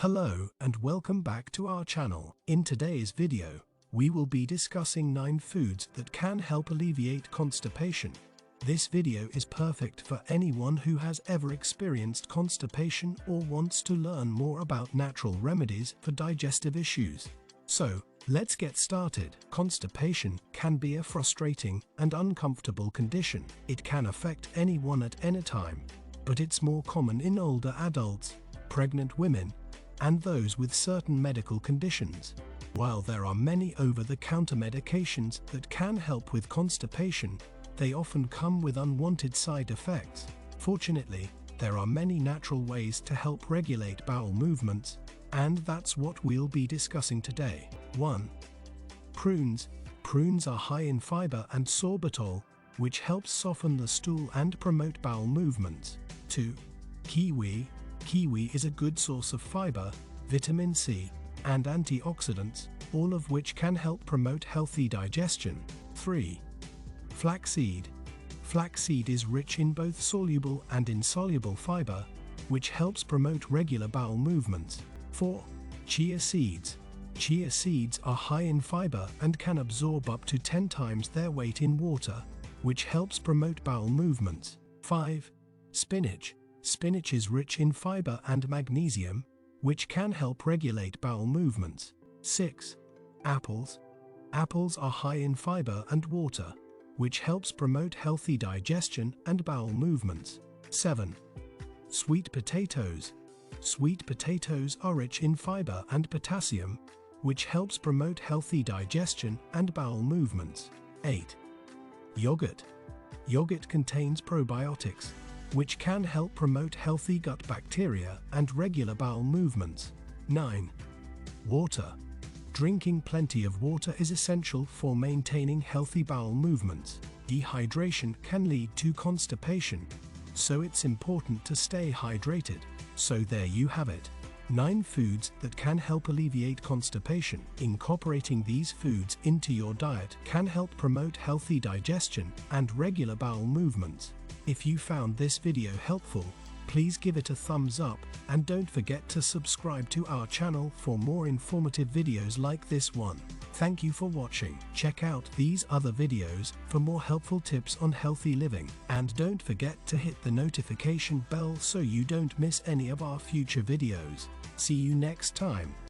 Hello and welcome back to our channel. In today's video, we will be discussing 9 foods that can help alleviate constipation. This video is perfect for anyone who has ever experienced constipation or wants to learn more about natural remedies for digestive issues. So, let's get started. Constipation can be a frustrating and uncomfortable condition. It can affect anyone at any time, but it's more common in older adults, pregnant women, and those with certain medical conditions. While there are many over-the-counter medications that can help with constipation, they often come with unwanted side effects. Fortunately, there are many natural ways to help regulate bowel movements, and that's what we'll be discussing today. 1. Prunes. Prunes are high in fiber and sorbitol, which helps soften the stool and promote bowel movements. 2. Kiwi. Kiwi is a good source of fiber, vitamin C, and antioxidants, all of which can help promote healthy digestion. 3. Flaxseed. Flaxseed is rich in both soluble and insoluble fiber, which helps promote regular bowel movements. 4. Chia seeds. Chia seeds are high in fiber and can absorb up to 10 times their weight in water, which helps promote bowel movements. 5. Spinach. Spinach is rich in fiber and magnesium, which can help regulate bowel movements. 6. Apples. Apples are high in fiber and water, which helps promote healthy digestion and bowel movements. 7. Sweet potatoes. Sweet potatoes are rich in fiber and potassium, which helps promote healthy digestion and bowel movements. 8. Yogurt. Yogurt contains probiotics, which can help promote healthy gut bacteria and regular bowel movements. 9. Water. Drinking plenty of water is essential for maintaining healthy bowel movements. Dehydration can lead to constipation, so it's important to stay hydrated. So there you have it. 9 foods that can help alleviate constipation. Incorporating these foods into your diet can help promote healthy digestion and regular bowel movements. If you found this video helpful, please give it a thumbs up and don't forget to subscribe to our channel for more informative videos like this one. Thank you for watching. Check out these other videos for more helpful tips on healthy living, and don't forget to hit the notification bell so you don't miss any of our future videos. See you next time.